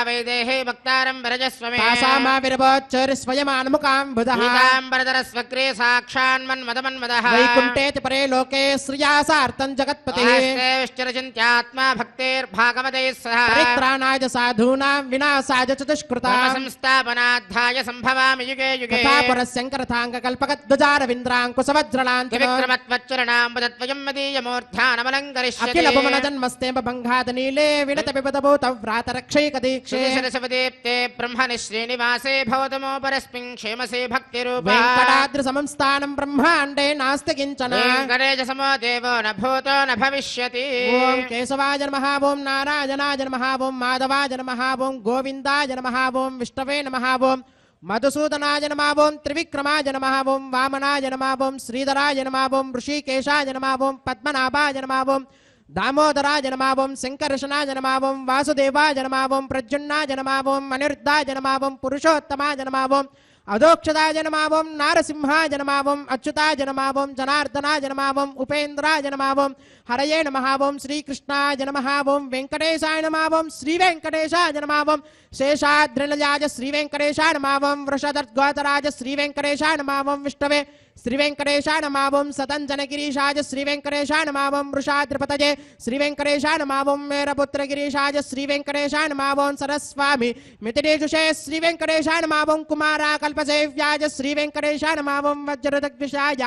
వైదేహే భక్తారం వరజస్వమే తాసామావిర్భోచ్చరి స్వయమానుముఖాంబుధః పీతాంబరధర స్వగ్రే సాక్షాన్మన్మదమన్మదః వైకుంఠేతి పరే లోకే శ్రియాసార్థం జగత్పతిః ఆస్తే విశ్చరచింత్యాత్మా భక్తేర్భాగవతైః సహ పరిత్రాణాయ సాధూనాం వినాశాయ చతుష్కృతాం సంస్థాపనార్థాయ సంభవామి యుగే యుగే తథా పురస్యంకరథాంగకల్పకద్వజారవింద్రాంకుశవజ్రలాంతి విక్రమత్వచ్చరణాంబుదత్వయం మదీయమూర్ధ్యానమలంకరిష్యతి అఖిలభువన జన్మస్తేమ భంగాదనీలే విడత విపదభూత వ్రాతరక్షైక దీక్షే శిరసపదీప్తే బ్రహ్మణి శ్రీనివాసే భవతమో పరస్మిన్ క్షేమసే భక్తిరూపా వెంకటాద్రి సంస్థానం బ్రహ్మాండే నాస్తి కించన వెంకటేశ సమో దేవో న భూతో న భవిష్యతి ఓం కేశవాయ నమః ఓం నారాయణాయ నమః ఓం మాధవాయ నమః ఓం గోవిందాయ నమః ఓం విష్ణవే నమః ఓం మధుసూదనాయ నమః ఓం త్రివిక్రమాయ నమః ఓం వామనాయ నమః ఓం శ్రీధరాయ నమః ఓం ఋషికేశాయ నమః ఓం పద్మనాభాయ నమః ఓం దామోదరాయ నమః ఓం శంకర్షణాయ నమః ఓం వాసుదేవాయ నమః ఓం ప్రద్యుమ్నాయ నమః ఓం అనిరుద్ధాయ నమః ఓం పురుషోత్తమాయ నమః ఓం అధోక్షదాయ నమః ఓం నారసింహాయ నమః ఓం అచ్యుతాయ నమః ఓం జనార్దనాయ నమః ఓం ఉపేంద్రాయ నమః ఓం హరయే నమః ఓం శ్రీకృష్ణాయ నమః ఓం వెంకటేశాయ నమః ఓం శ్రీ వెంకటేశాయ నమః ఓం శేషాద్రినజాయ శ్రీ వెంకటేశాయ నమః ఓం వృషదర్గోతరాయ శ్రీ వెంకటేశాయ నమః ఓం విష్ణవే శ్రీ వెంకటేశాయ నమః ఓం సతంజనగిరీశాయ శ్రీ వెంకటేశాయ నమః ఓం వృషాద్రిపతయే శ్రీ వెంకటేశాయ నమః ఓం మేరపుత్రగిరీశాయ శ్రీ వెంకటేశాయ నమః ఓం సరస్వామి మితిరేజుషే శ్రీ వెంకటేశాయ నమః ఓం కుమారాకల్పసేవ్యాయ శ్రీ వెంకటేశాయ నమః ఓం వజ్రదగ్విషాయ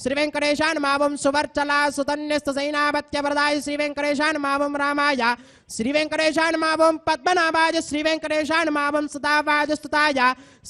శ్రీ వెంకటేశాయ నమః ఓం సువర్చలా సుతన్యస్తసైనాపత్యవరదాయ శ్రీ వెంకటేశాయ నమః ఓం రామాయ శ్రీ వెంకటేశాయ నమః ఓం పద్మనాభాయ శ్రీ వెంకటేశాయ నమః ఓం సదావాయ స్తుతాయ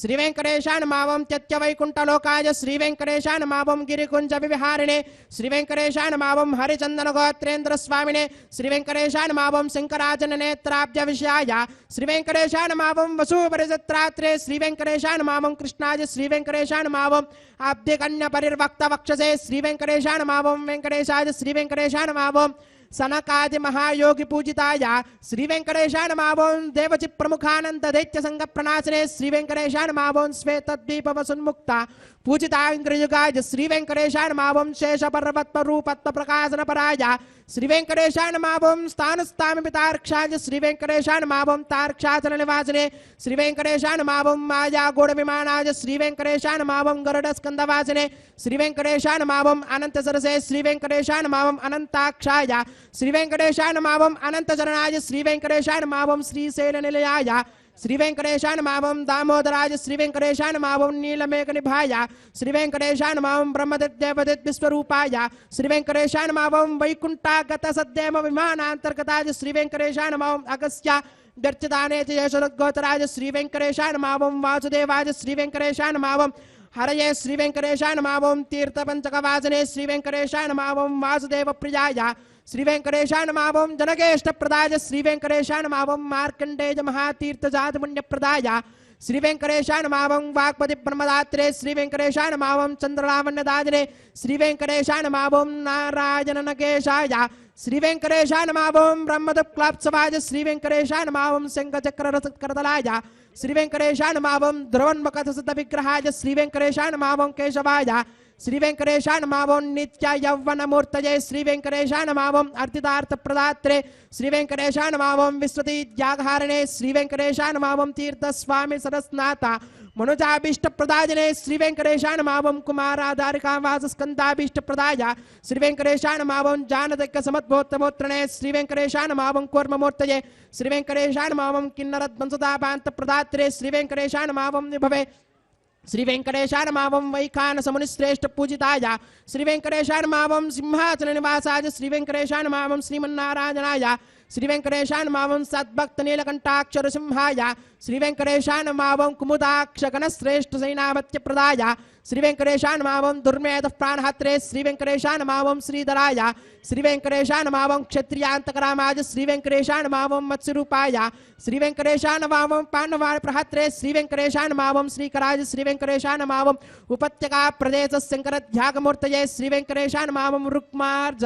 శ్రీ వెంకటేశాయ నమః ఓం త్యత్యవైకుంఠలోకాయ శ్రీ వెంకటేశాయ నమః ఓం గిరికుంజ విహారిణే శ్రీ వెంకటేశాయ నమః ఓం హరిచందన గోత్రేంద్ర స్వామినే శ్రీ వెంకటేశాయ నమః ఓం శంకరాజన నేత్రాబ్జ విషయాయ శ్రీ వెంకటేశాయ నమః ఓం వసూపరిజత్రాత్రే శ్రీ వెంకటేశాయ నమః ఓం కృష్ణాయ శ్రీ వెంకటేశాయ నమః ఓం అబ్ధికన్య పరిర్వక్త వక్షసే శ్రీ వెంకటేశాయ నమః ఓం వెంకటేశాయ శ్రీ వెంకటేశాయ నమః ఓం सनकादि महायोगी पूजिताय श्री वेंकटेशाय नमः ओम देवची प्रमुखानंद दैत्य संग प्रणाशने श्री वेंकटेशाय नमः ओम श्वेतद्वीप वसुन्मुक्ता पूजिता इंद्रयुगाय श्री वेंकटेशाय नमः ओम शेष पर्वत रूपत्व प्रकाशन पराय श्री वेंकटेशाय नमः ओम स्थान स्थान पितार्क्षाय श्री वेंकटेशाय नमः ओम तार्क्षाचल निवासने श्री वेंकटेशाय नमः ओम माया गोड़ विमानाय श्री वेंकटेशाय नमः ओम गरुड़ स्कंदवासने श्री वेंकटेशाय नमः ओम अनंत सरसे श्री वेंकटेशाय नमः ओम अनंताक्षाय श्री वेंकटेशाय नमः ओम अनंत चरणाय श्री वेंकटेशाय नमः ओम श्रीशैल निलयाय श्री वेंकटेशाय नमः ओम दामोदराय श्री वेंकटेशाय नमः ओम नीलमेघ निभाय श्री वेंकटेशाय नमः ओम ब्रह्मदेव विश्वरूपाय श्री वेंकटेशाय नमः ओम वैकुंठागत सद्यम विमानांतर्गताय श्री वेंकटेशाय नमः ओम अगस्त्य गर्चिताने यशोदगोचराय श्री वेंकटेशाय नमः ओम वासुदेवाय श्री वेंकटेशाय नमः ओम हरये श्री वेंकटेशाय नमः ओम तीर्थपंचकवासने श्री वेंकटेशाय नमः ओम वासुदेव प्रियाय श्री वेंकटेशाय नमः ओम जनकेष्ट प्रदाय श्री वेंकटेशाय नमः ओम मार्कंडेय महातीर्थ जात पुण्य प्रदाय श्री वेंकटेशाय नमः ओम वाक्पति ब्रह्मदात्रे श्री वेंकटेशाय नमः ओम चंद्रलावण्य दादिने श्री वेंकटेशाय नमः ओम नारायण नकेशाय श्री वेंकटेशाय नमः ओम ब्रह्मदक्लाप्सवाय श्री वेंकटेशाय नमः ओम शंखचक्र रसकरतलाय श्री वेंकटेशाय नमः ओम ध्रुवन्मकथसित विग्रहाय श्री वेंकटेशाय नमः ओम केशवाय श्री वेंकटेशाय नमः ओम नित्य यौवन मूर्तये श्री वेंकटेशाय नमः ओम अर्थितार्थ प्रदात्रे श्री वेंकटेशाय नमः ओम विश्वती जागहारणे श्री वेंकटेशाय नमः ओम तीर्थ स्वामी सरस्नाथा मनुजाभीष्ट प्रदायने श्री वेंकटेशाय नमः ओम कुमाराधारिका वास स्कंदाभीष्ट प्रदाय श्री वेंकटेशाय नमः ओम जानदक्क समद्भोत्तमोत्रणे श्री वेंकटेशाय नमः ओम कूर्ममूर्तये श्री वेंकटेशाय नमः ओम किन्नरद्वंसदापान्त प्रदात्रे श्री वेंकटेशाय नमः ओम निभवे श्री वेंकटेशाय नमः ओम वैखानस मुनिश्रेष्ठ पूजिताय श्री वेंकटेशाय नमः ओम सिंहासन निवासाय श्री वेंकटेशाय नमः ओम श्रीमन्नारायणाय श्री वेंकटेशाय नमः ओम सद्भक्त नीलकंठाक्षर सिंहाय श्री वेंकटेशाय नमः ओम कुमुदाक्ष गणश्रेष्ठ सेनापत्य प्रदाय श्री वेंकटेशाय नमः ओम दुर्मेध प्राणहत्रे श्री वेंकटेशाय नमः ओम श्रीधराय श्री वेंकटेशाय नमः ओम क्षत्रियांतकरामाय श्री वेंकटेशाय नमः ओम मत्स्यरूपाय श्री वेंकटेशाय नमः ओम पांडवाय प्रहत्रे श्री वेंकटेशाय नमः ओम श्रीकराय श्री वेंकटेशाय नमः ओम उपत्यका प्रदेश शंकर ध्यागमूर्तये श्री वेंकटेशाय नमः ओम रुक्मार्ज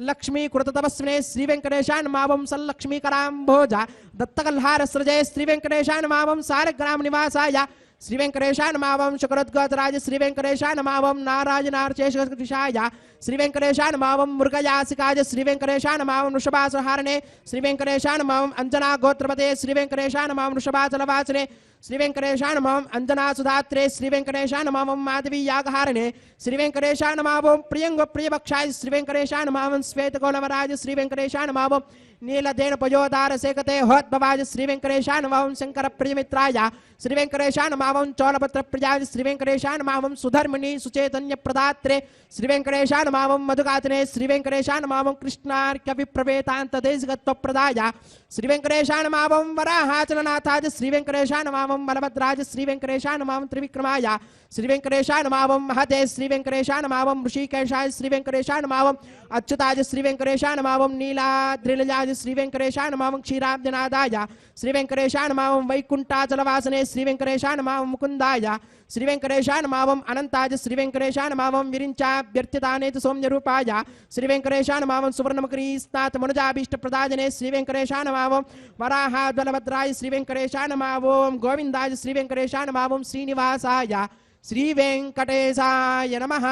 लक्ष्मी कृततपस्विने श्री वेंकटेशाय नमः ओम सल्लक्ष्मीकराम्भोज दत्तकल्हार सृजये श्री वेंकटेशाय नमः ओम सारग्राम निवासाय श्री वेंकटेशाय नमः ओम शुक्रोद्गोतराज श्री वेंकटेशाय नमः ओम नारायणार्चेशकृतिशाय श्री वेंकटेशाय नमः ओम मृगयासिकाय श्री वेंकटेशाय नमः ओम वृषभासहारणे श्री वेंकटेशाय नमः ओम अंजना गोत्रपते श्री वेंकटेशाय नमः ओम वृषभाचलवासने श्री वेंकटेशाय नमः ओम अंजना सुधात्रे श्री वेंकटेशाय नमः ओम माधवी यागहारणे श्री वेंकटेशाय नमः ओम प्रियंग प्रियभक्षाय श्री वेंकटेशाय नमः ओम श्वेतगोलवराज श्री वेंकटेशाय नमः ओम नीलदेन पयोदार सेकते होद्भवाय श्री वेंकटेशाय नमः ओम शंकर प्रियमित्राय श्री वेंकटेशाय नमः ओम चौलपत्र प्रियाय श्री वेंकटेशाय नमः ओम सुधर्मिणी सुचैतन्य प्रदात्रे श्री वेंकटेशाय नमः ओम मधुगातने श्री वेंकटेशाय नमः ओम कृष्णार्क्य विप्रवेतांत देशगत्व प्रदाय श्री वेंकटेशाय नमः ओम वराहाचलनाथाय श्री वेंकटेशाय नमः ओम बलभद्राज श्री वेंकटेशाय नमः ओम त्रिविक्रमाय श्री वेंकटेशाय नमः ओम महते श्री वेंकटेशाय नमः ओम ऋषिकेशाय श्री वेंकटेशाय नमः ओम अच्युताय श्री वेंकटेशाय नमः ओम नीलाद्रिलजाय श्री वेंकटेशाय नमः ओम क्षीराब्जनादाय श्री वेंकटेशाय नमः ओम वैकुंठाचलवासने श्री वेंकटेशाय नमः ओम मुकुंदाय श्री वेंकटेशाय नमः ओम अनंताय श्री वेंकटेशाय नमः ओम विरिंचाभ्यर्थितानेत सौम्य रूपाय श्री वेंकटेशाय नमः ओम सुवर्णमकरी स्नात मनुजाभीष्ट प्रदायने श्री वेंकटेशाय नमः ओम वराहाद्वलभद्राय श्री वेंकटेशाय नमः ओम गोविंदाय श्री वेंकटेशाय नमः ओम श्रीनिवासाय श्री वेंकटेशाय नमः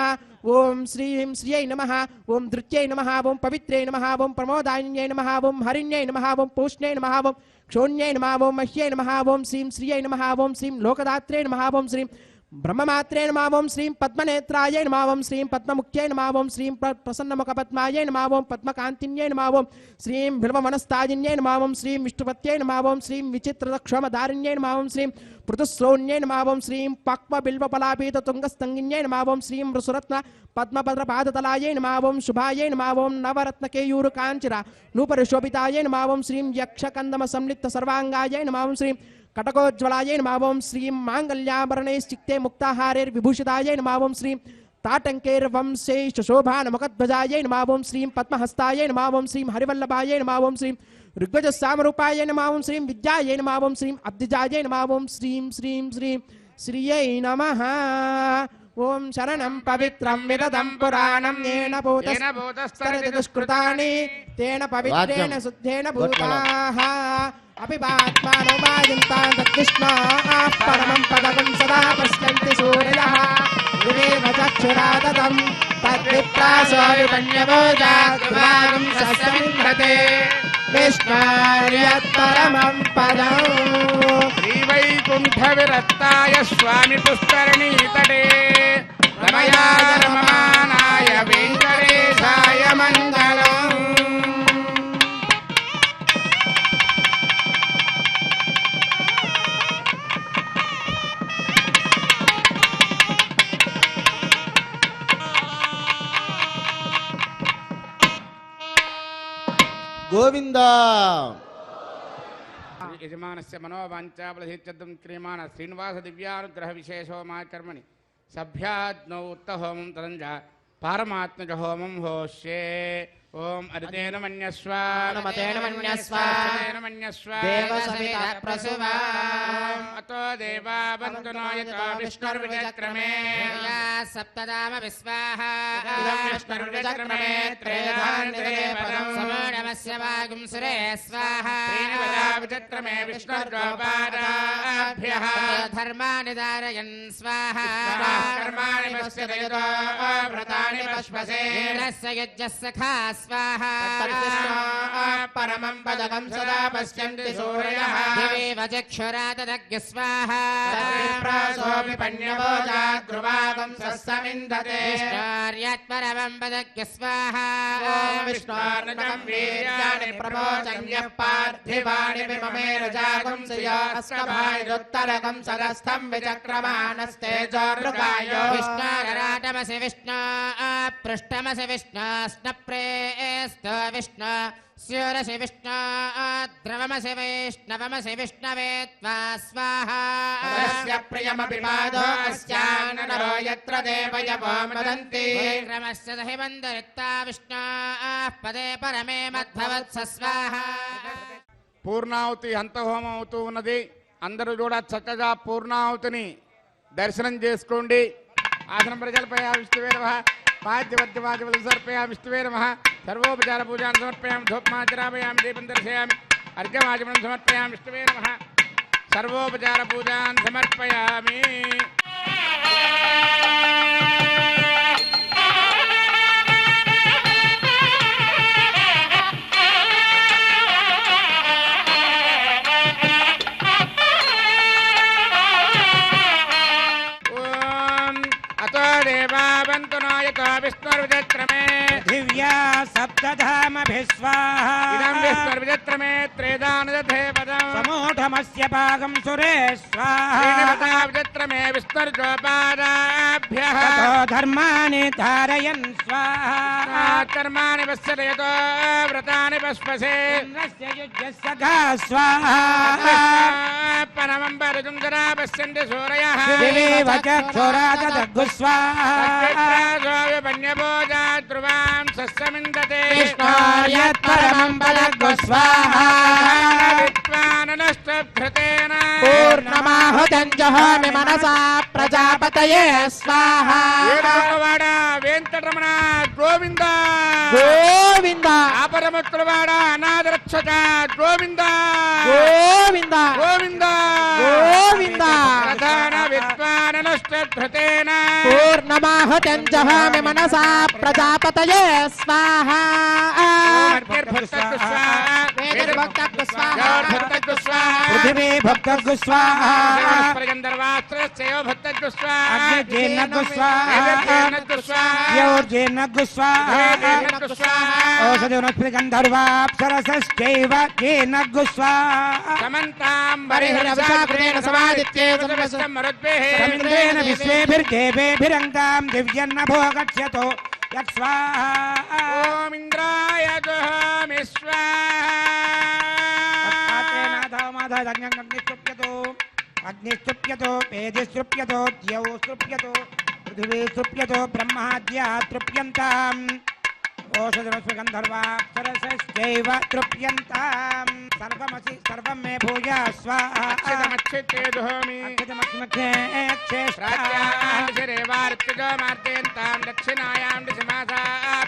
ओम श्रीं श्रियै नमः ओम धृत्यै नमः ओम पवित्रै नमः ओम प्रमोदान्यै नमः ओम हरिण्यै नमः ओम पूष्ण्यै नमः ओम क्षोण्यै नमः ओम मह्यै नमः ओम श्रीं श्रियै नमः ओम श्रीं लोकदात्रे नमः ओम श्रीं ब्रह्ममात्रे नमः ओम श्रीं पद्मनेत्राय नमः ओम श्रीं पद्ममुख्यै नमः ओम श्रीं प्रसन्नमुखपद्मायै नमः ओम पद्मकान्तिन्यै नमः ओम श्रीं बिल्वमनस्ताजिन्यै नमः ओम श्रीं विष्णुपत्यै नमः ओम श्रीं विचित्रक्षमदारिण्यै नमः ओम श्रीं पृथुश्रोण्यै नमः ओम श्रीं पक्वबिल्वपलापीततुङ्गस्तङ्गिन्यै नमः ओम श्रीं वृषरत्न पद्मभद्रपादतलायै नमः ओम शुभायै नमः ओम नवरत्नकेयूरकाञ्चिरा नूपरशोभितायै नमः ओम श्रीं यक्षकन्दमसंलिप्त सर्वाङ्गायै नमः ओम श्रीं कटकोज्ज्वलायै नमः ओम श्रीं माङ्गल्याभरणैश्चित्ते मुक्ताहारैर्विभूषितायै नमः ओम श्रीं ताटङ्कैर्वंशैश्चशोभानमुखध्वजायै नमः ओम श्रीं पद्महस्तायै नमः ओम श्रीं हरिवल्लभायै नमः ओम श्रीं ऋग्वजसामरूपायै नमः ओम श्रीं विद्यायै नमः ओम श्रीं अब्धिजायै नमः ओम श्रीं श्रीं श्रीं श्रियै नमः ఓం శరణం పవిత్రం విరదం పురాణం येन భూతస్తరతి దుష్కృతాని తేన పవిత్రేణ శుద్ధేన భూతాః అపిపాత్మానో మాయంతాం తద్విష్ణోః పరమం పదకం సదా పశ్యంతి సూర్యః వివేవ చక్షురాదతం తద్విప్రాసో విపణ్యభోజాద్భాగం సస్యమింద్రతే విష్ణోర్యత్పరమం పదం శ్రీవైకుంఠ విరక్తాయ స్వామి పుష్కరిణీ తటే రమయాయ రమమానాయ వెంకటేశాయ మంగళం. గోవింద యజమానస్య మనోవాంఛాఫలసిద్ధ్యర్థం క్రియమాణ శ్రీనివాస దివ్యానుగ్రహ విశేషో మా కర్మణి సభ్యాజ్ఞౌ ఉత్తహోమం తదంజ పారమాత్మజ హోమం హోష్యే. ఓం అరితేన మన్యస్వ అనుమతేన మన్యస్వ అరితేన మన్యస్వ దేవసవిత ప్రసువా అతో దేవా బంధునో యతో విష్ణుర్విచక్రమే యా సప్తదామ విశ్వాః ఇదం విష్ణుర్విచక్రమే త్రేధాన్యతే పదం సమూఢమస్య వాగుం సురే స్వాహా శ్రీనివదా విచక్రమే విష్ణుర్గోపాదాభ్యః ధర్మాని ధారయన్ స్వాహా కర్మాణి పశ్యతయతో వ్రతాని పశ్వసే ఇంద్రస్య యజ్ఞः సఖా స్వాహా పరమం పదకం సదా పశ్యంతి సూర్యః దివేవ చక్షురాదదగ్య స్వాహా ప్రాసోపి పణ్యభోజాద్రువాగం సస్సమిందతే విష్ణోర్యత్పరమం పదగ్య స్వాహా ఓం విష్ణోర్నకం వీర్యాణి ప్రబోధన్యః పార్థివాణి విమమేన జాగం శ్రియాస్కభాయురుత్తరకం సదస్థం విచక్రమాణస్తేజోర్గాయో విష్ణోరరాటమసి విష్ణో పృష్టమసి విష్ణో స్నప్రేస్తో విష్ణో స్యూరసి విష్ణో ద్రవమసి వైష్ణవమసి విష్ణవే త్వా స్వాహా తస్య ప్రియమపి పాదో అస్యాననరో యత్ర దేవయవో మదంతి క్రమస్య దహి బంధరిత్తా విష్ణో పదే పరమే మద్భవత్స స్వాహా. పూర్ణాహుతి హంతహోమం అవుతూ ఉన్నది. అందరూ కూడా చక్కగా పూర్ణాహుతిని దర్శనం చేసుకోండి. ఆసనం ప్రజలపై విష్ణువే నమః పాద్యవద్యవాద్యవలు సమర్పయామి విష్ణువే నమః సర్వోపచార పూజాన్ని సమర్పయామి ధూపమాచరామయామి దీపం దర్శయామి అర్ఘ్యమాచమనం సమర్పయామి విష్ణువే నమః సర్వోపచార పూజాన్ని సమర్పయామి. విష్ణుర్విచక్రమే దివ్యా సప్తధామభిస్వాహా ఇదం విష్ణుర్విచక్రమే త్రేదానుదధే పదం సమూఢమస్య భాగం సురే స్వాహా శ్రీనివదా విచక్రమే విష్ణుర్గోపాదాభ్యః తతో ధర్మాని ధారయన్ స్వాహా కర్మాణి పశ్యతయతో వ్రతాని పశ్వసే ఇంద్రస్య యుజ్యస్య సఖా స్వాహా పరమం పరజం సదా పశ్యంతి సూరయః వివేవ చక్షురాదదగ్గు స్వాహా పణ్యభోజాద్రువాం సస్సమిందతే విష్ణోర్యత్పరమం పదగ్గు స్వాహా విద్వాననష్టభృతేన పూర్ణమాహుతం జహామి మనసా ప్రజాపతయే స్వాహా ఏడవవాడ వెంకటరమణ గోవింద గోవింద ఆపరముత్రువాడ అనాథరక్షక గోవింద గోవింద గోవింద గోవింద ప్రధాన విద్వాననష్టభృతేన పూర్ణమాహుతం జహామి మనసా ప్రజాపతయే స్వాహా పృథివీ భక్తగ్గు స్వాహా అగ్నిజీర్ణగ్గు స్వాహా యోర్జీర్ణగ్గు స్వాహా ఓషధి వనస్పతి గంధర్వాప్సరసశ్చైవ జీర్ణగ్గు స్వాహా రవీంద్రేణ విశ్వేభిర్దేవేభిరంగాం దివ్యన్నభో గచ్చతో యత్స్వాహా ఓం ఇంద్రాయ జహామి అగ్నిస్తృప్యతో పేదిస్తృప్యతో ద్యౌ స్తృప్యతో పృథివీ స్తృప్యతో బ్రహ్మాద్యా తృప్యంతాం ओषधरश्मिगन्धर्वाप्सरसश्चैव तृप्यन्ताम् सर्वमसि सर्वं मे भूया स्वाहा अक्षतमक्षिते जुहोमि अक्षतमक्षिमक्षे प्राच्यां दिशिरेवार्तिजो मार्जयन्तां दक्षिणायां दिशिमासा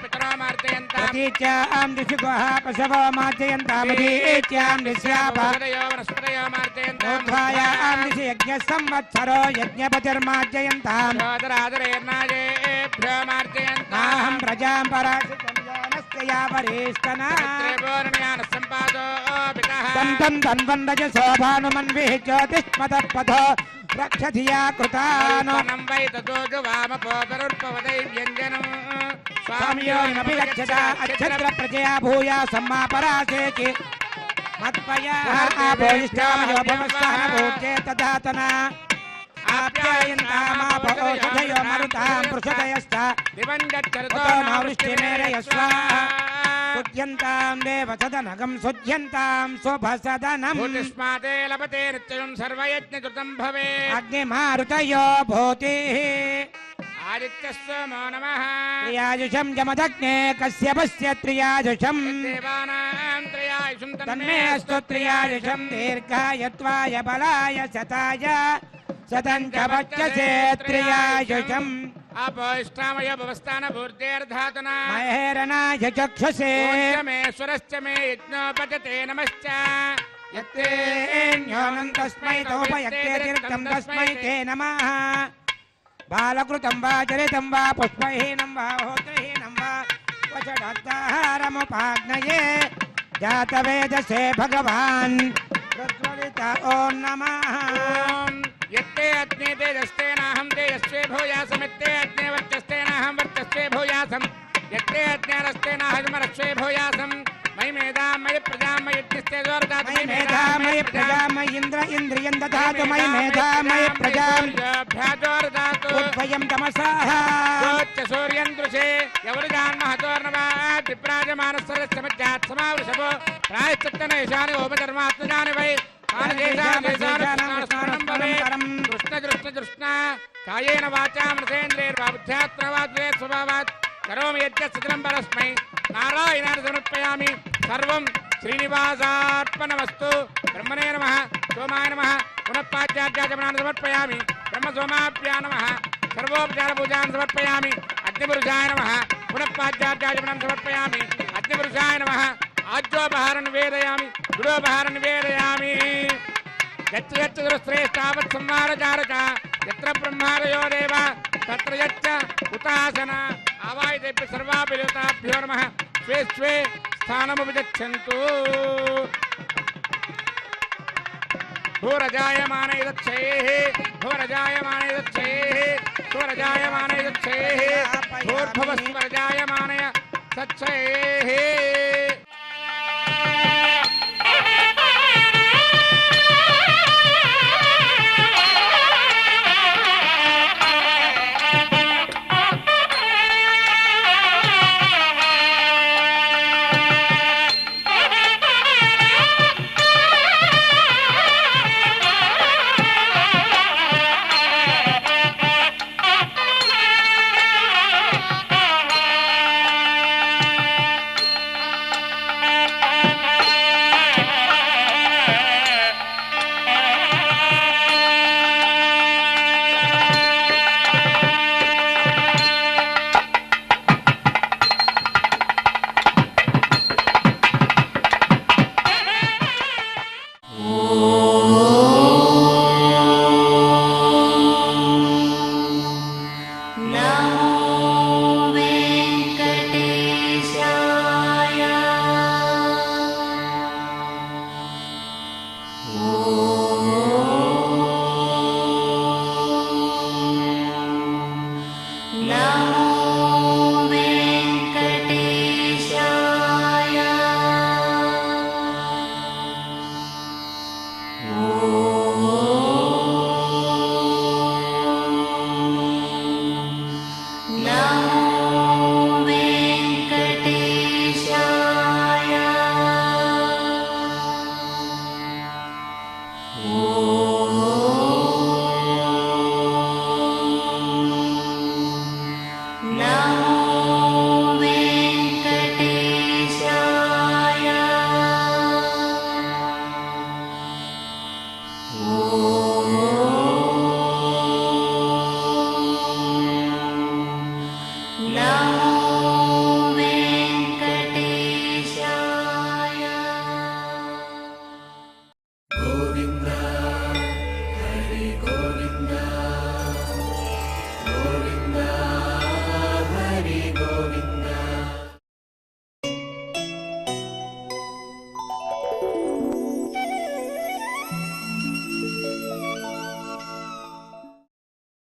पितरो मार्जयन्तां प्रतीच्यां दिशि गुहा पशवो मार्जयन्तां प्रतीच्यां दिश्याप वनस्पतयो वनस्पतयो मार्जयन्तां ऊर्ध्वायां दिशि यज्ञसंवत्सरो यज्ञपतिर्मार्जयन्तां शोदरादरेर्नाजेभ्यो मार्जयन्तां नाहं प्रजां पराशितं जानस्य या वरिष्ठना तं तन्वन्दज शोभानुमन्विः ज्योतिष्मतपथो रक्षधिया कृतानो स्वामियोऽपि गच्छता अक्षत्र प्रजया भूया सम्मा परासेचि मत्पया आभोष्टामयो भवस्वानभूत्ये तदातना आप्यायन्तामापौषधयो मरुतां पृषदयश्च दिवङ्गच्छरतो नावृष्टिमेरयस्वा सुध्यन्तां देवसदनगं सुध्यन्तां शुभसदनम् भूतिष्माते लभते नित्यं सर्वयज्ञकृतं भवेत् अग्निमारुतयो भूतिः आदित्यस्वमो नमः त्रियाजुषं जमदग्ने कश्यपस्य त्रियाजुषं देवानां त्रयायुषं तन्मे अस्तु त्रियाजुषं दीर्घायत्वाय बलाय शताय शतं च वच्यसे त्रियायुषम् अपोष्टामय भवस्थानभूर्तेर्धातुना महेरणाय चक्षुषे मेश्वरश्च मे यज्ञोपजते नमश्च यत्तेऽन्योनं तस्मै तोपयत्तेऽतिरिक्तं तस्मै ते नमः बालकृतं वा चरितं वा पुष्पहीनं वा होत्रहीनं वा वषडद्दाहारमुपाग्नये जातवेदसे भगवान् प्रज्वलित ॐ नमः यत्ते अग्ने तेजस्तेनाहं तेजस्वे भूयासमित्ते अग्ने वर्चस्तेनाहं वर्चस्वे भूयासं यत्ते अग्नेरस्तेनाहमरस्वे भूयासं मयि मेधां मयि प्रजां मयि यज्ञस्ते जोर्दातु मयि मेधा मयि प्रजा मयि इन्द्र इन्द्रियं ददातु मयि मेधा मयि प्रजां भ्याजोर्दातु उद्भयं तमसः योच्च सूर्यं दृशे यवरुजान् महतोर्नवात् विप्राजमानस्सरस्य मज्जात् समावृषभो प्रायश्चित्तन ईशानि ओपधर्मात्मजानि वै कृष्ण कायेन वाचा मृतेन्द्रेर्वाबुद्ध्यात्मवाद्वे स्वभावात् करोमि यज्ञसदनं परस्मै नारायणाय समर्पयामि सर्वं श्रीनिवासार्पणमस्तु ब्रह्मणे नमः सोमाय नमः पुनः पाद्यार्घ्याचमनान् समर्पयामि ब्रह्मसोमाभ्यां नमः सर्वोपचारपूजान् समर्पयामि अग्निपुरुषाय नमः पुनः पाद्यार्घ्याचमनान् समर्पयामि अग्निपुरुषाय नमः आज्योपहारं निवेदयामि गुडोपहारं निवेदयामि यत्र यत्र दुरश्रेष्ठावत् संहारचारक यत्र ब्रह्मादयो देव तत्र यच्च उतासन आवाहितेभ्यः सर्वाभ्यो देवताभ्यो नमः स्वे स्वे स्थानमुपगच्छन्तु भूरजायमाने यच्छेः भूरजायमाने यच्छेः भूरजायमाने यच्छेः भूर्भुवस्वरजायमाने सच्छेः Oh